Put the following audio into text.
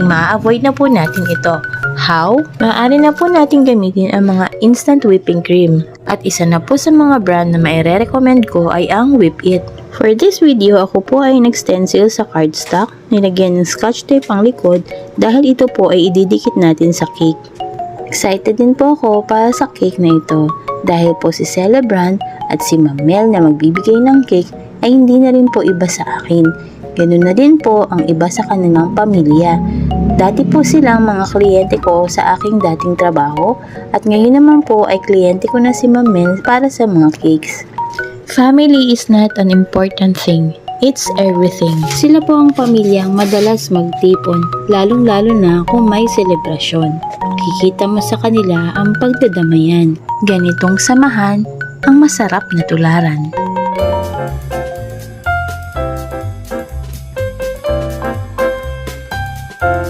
ma-avoid na po natin ito. How? Maaari na po natin gamitin ang mga instant whipping cream. At isa na po sa mga brand na maire-recommend ko ay ang Whip It. For this video, ako po ay nag-stencil sa cardstock, nilagyan ng scotch tape ang likod dahil ito po ay ididikit natin sa cake. Excited din po ako para sa cake na ito dahil po si Celebrant at si Ma'am Mel na magbibigay ng cake ay hindi na rin po iba sa akin. Ganun na din po ang iba sa kanilang pamilya. Dati po silang mga kliyente ko sa aking dating trabaho at ngayon naman po ay kliyente ko na si Ma'am Mel para sa mga cakes. Family is not an important thing. It's everything. Sila po ang pamilyang madalas magtipon, lalong-lalo na kung may selebrasyon. Kikita mo sa kanila ang pagdadamayan. Ganitong samahan ang masarap na tularan.